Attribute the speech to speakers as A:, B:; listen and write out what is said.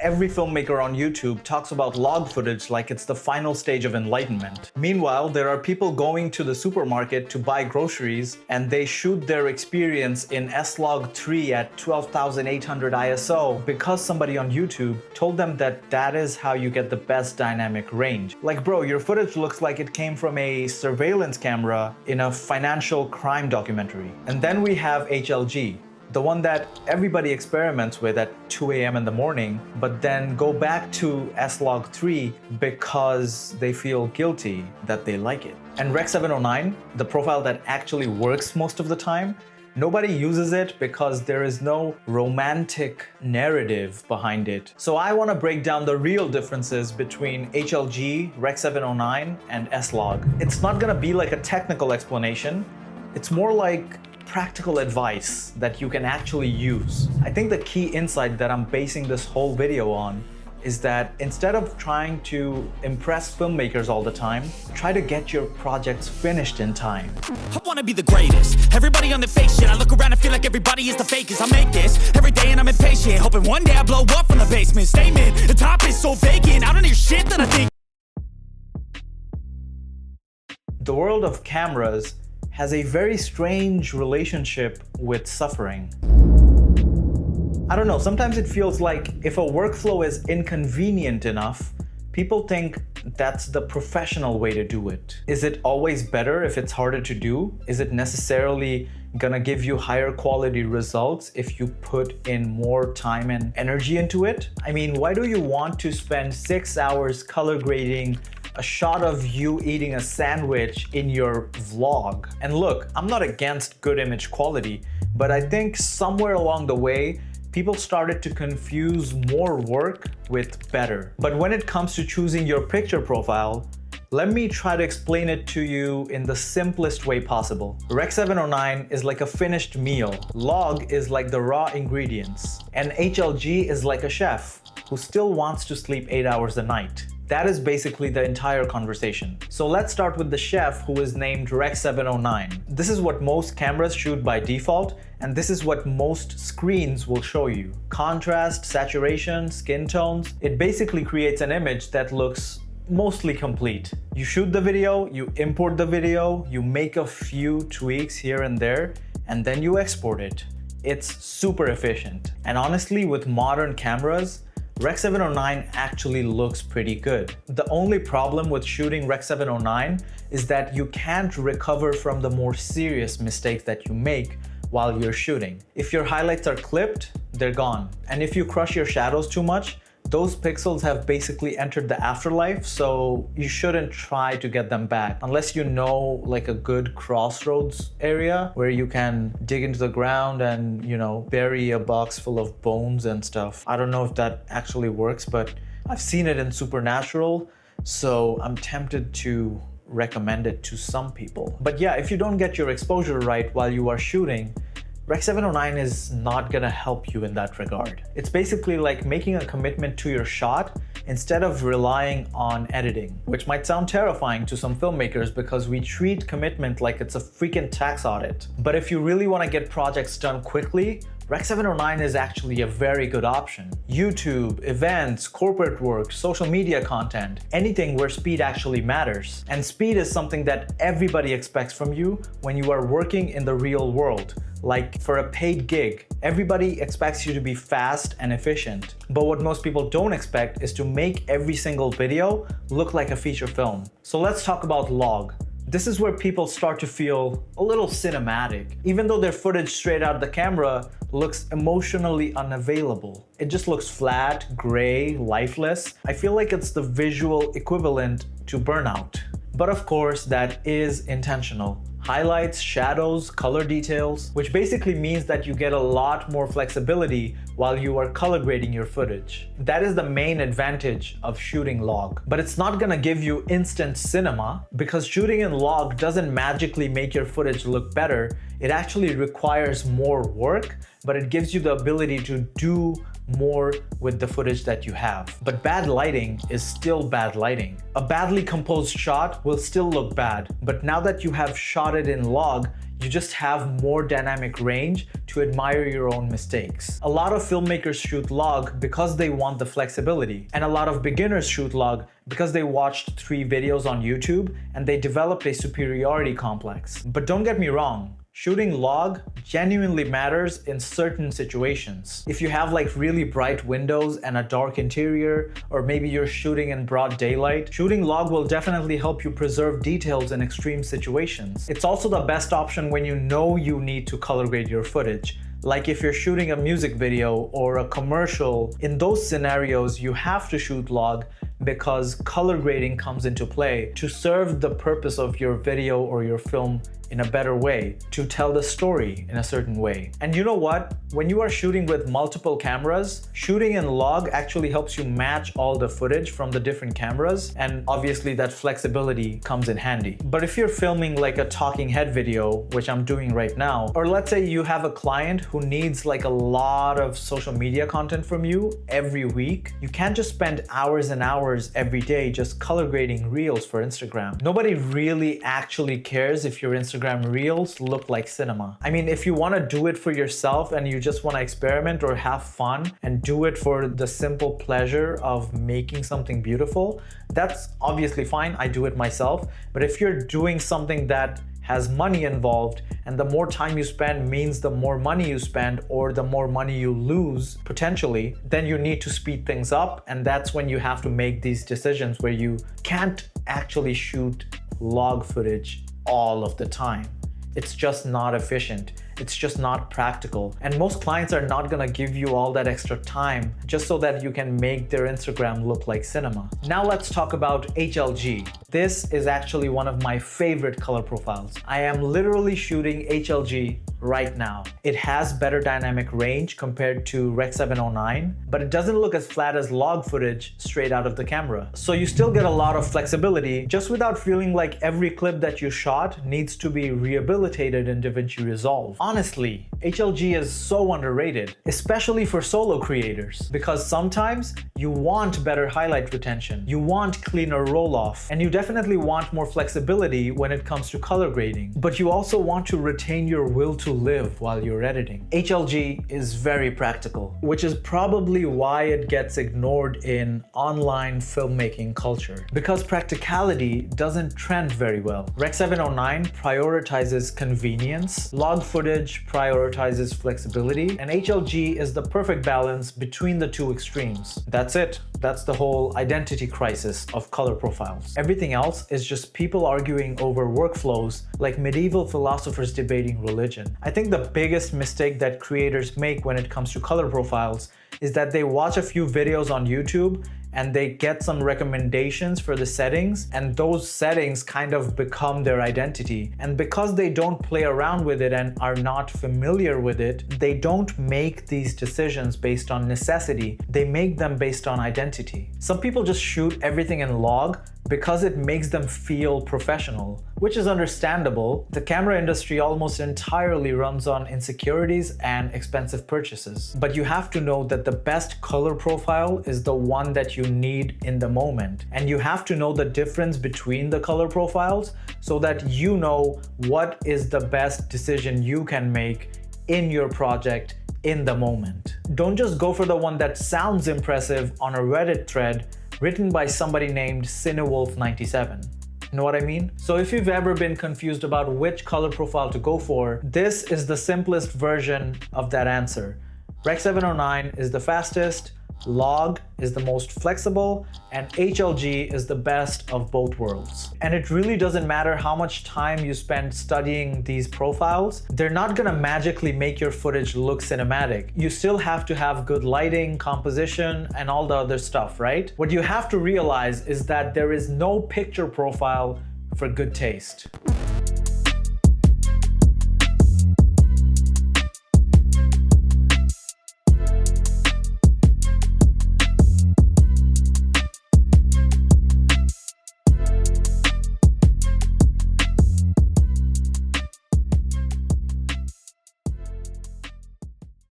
A: every filmmaker on YouTube talks about log footage like it's the final stage of enlightenment. Meanwhile, there are people going to the supermarket to buy groceries and they shoot their experience in S-Log 3 at 12,800 ISO because somebody on YouTube told them that that is how you get the best dynamic range. Like, bro, your footage looks like it came from a surveillance camera in a financial crime documentary. And then we have HLG, the one that everybody experiments with at 2 a.m. in the morning, but then go back to S-Log 3 because they feel guilty that they like it. And Rec. 709, the profile that actually works most of the time, nobody uses it because there is no romantic narrative behind it. So I want to break down the real differences between HLG, Rec. 709, and S-Log. It's not going to be like a technical explanation. It's more like practical advice that you can actually use. I think the key insight that I'm basing this whole video on is that instead of trying to impress filmmakers all the time, try to get your projects finished in time.
B: I wanna be the greatest. Everybody on the fake shit. I look around and feel like everybody is the fakest. I make this every day and I'm impatient, hoping one day I blow up from the basement. Statement, the top is so vacant. I don't hear shit that I think.
A: The world of cameras has a very strange relationship with suffering. I don't know, sometimes it feels like if a workflow is inconvenient enough, people think that's the professional way to do it. Is it always better if it's harder to do? Is it necessarily gonna give you higher quality results if you put in more time and energy into it? I mean, why do you want to spend 6 hours color grading a shot of you eating a sandwich in your vlog? And look, I'm not against good image quality, but I think somewhere along the way, people started to confuse more work with better. But when it comes to choosing your picture profile, let me try to explain it to you in the simplest way possible. Rec. 709 is like a finished meal. Log is like the raw ingredients. And HLG is like a chef who still wants to sleep 8 hours a night. That is basically the entire conversation. So let's start with the chef who is named Rec. 709. This is what most cameras shoot by default, and this is what most screens will show you. Contrast, saturation, skin tones. It basically creates an image that looks mostly complete. You shoot the video, you import the video, you make a few tweaks here and there, and then you export it. It's super efficient. And honestly, with modern cameras, Rec. 709 actually looks pretty good. The only problem with shooting Rec. 709 is that you can't recover from the more serious mistakes that you make while you're shooting. If your highlights are clipped, they're gone. And if you crush your shadows too much, those pixels have basically entered the afterlife, so you shouldn't try to get them back unless you know like a good crossroads area where you can dig into the ground and, you know, bury a box full of bones and stuff. I don't know if that actually works, but I've seen it in Supernatural, so I'm tempted to recommend it to some people. But yeah, if you don't get your exposure right while you are shooting, Rec. 709 is not gonna help you in that regard. It's basically like making a commitment to your shot instead of relying on editing, which might sound terrifying to some filmmakers because we treat commitment like it's a freaking tax audit. But if you really wanna get projects done quickly, Rec. 709 is actually a very good option. YouTube, events, corporate work, social media content, anything where speed actually matters. And speed is something that everybody expects from you when you are working in the real world. Like for a paid gig, everybody expects you to be fast and efficient. But what most people don't expect is to make every single video look like a feature film. So let's talk about log. This is where people start to feel a little cinematic, even though their footage straight out the camera looks emotionally unavailable. It just looks flat, gray, lifeless. I feel like it's the visual equivalent to burnout. But of course, that is intentional. Highlights, shadows, color details, which basically means that you get a lot more flexibility while you are color grading your footage. That is the main advantage of shooting log. But it's not gonna give you instant cinema because shooting in log doesn't magically make your footage look better. It actually requires more work, but it gives you the ability to do more with the footage that you have. But bad lighting is still bad lighting. A badly composed shot will still look bad, but now that you have shot it in log, you just have more dynamic range to admire your own mistakes. A lot of filmmakers shoot log because they want the flexibility, and a lot of beginners shoot log because they watched 3 videos on YouTube and they developed a superiority complex. But don't get me wrong, shooting log genuinely matters in certain situations. If you have like really bright windows and a dark interior, or maybe you're shooting in broad daylight, shooting log will definitely help you preserve details in extreme situations. It's also the best option when you know you need to color grade your footage. Like if you're shooting a music video or a commercial, in those scenarios you have to shoot log because color grading comes into play to serve the purpose of your video or your film in a better way, to tell the story in a certain way. And you know what? When you are shooting with multiple cameras, shooting in log actually helps you match all the footage from the different cameras, and obviously that flexibility comes in handy. But if you're filming like a talking head video, which I'm doing right now, or let's say you have a client who needs like a lot of social media content from you every week, you can't just spend hours and hours every day just color grading reels for Instagram. Nobody really actually cares if your Instagram reels look like cinema. I mean, if you want to do it for yourself and you just want to experiment or have fun and do it for the simple pleasure of making something beautiful, that's obviously fine. I do it myself. But if you're doing something that has money involved, and the more time you spend means the more money you spend or the more money you lose potentially, then you need to speed things up, and that's when you have to make these decisions where you can't actually shoot log footage all of the time. It's just not efficient. It's just not practical. And most clients are not gonna give you all that extra time just so that you can make their Instagram look like cinema. Now let's talk about HLG. This is actually one of my favorite color profiles. I am literally shooting HLG right now. It has better dynamic range compared to Rec. 709, but it doesn't look as flat as log footage straight out of the camera. So you still get a lot of flexibility just without feeling like every clip that you shot needs to be rehabilitated in DaVinci Resolve. Honestly, HLG is so underrated, especially for solo creators, because sometimes you want better highlight retention, you want cleaner roll-off, and you definitely want more flexibility when it comes to color grading, but you also want to retain your will to live while you're editing. HLG is very practical, which is probably why it gets ignored in online filmmaking culture, because practicality doesn't trend very well. Rec. 709 prioritizes convenience, log footage prioritizes flexibility, and HLG is the perfect balance between the two extremes. That's it. That's the whole identity crisis of color profiles. Everything else is just people arguing over workflows like medieval philosophers debating religion. I think the biggest mistake that creators make when it comes to color profiles is that they watch a few videos on YouTube and they get some recommendations for the settings, and those settings kind of become their identity. And because they don't play around with it and are not familiar with it, they don't make these decisions based on necessity. They make them based on identity. Some people just shoot everything in log because it makes them feel professional, which is understandable. The camera industry almost entirely runs on insecurities and expensive purchases. But you have to know that the best color profile is the one that you need in the moment. And you have to know the difference between the color profiles so that you know what is the best decision you can make in your project in the moment. Don't just go for the one that sounds impressive on a Reddit thread written by somebody named Cinewolf97. Know what I mean? So if you've ever been confused about which color profile to go for, this is the simplest version of that answer. Rec. 709 is the fastest, log is the most flexible, and HLG is the best of both worlds. And it really doesn't matter how much time you spend studying these profiles, they're not gonna magically make your footage look cinematic. You still have to have good lighting, composition, and all the other stuff, right? What you have to realize is that there is no picture profile for good taste.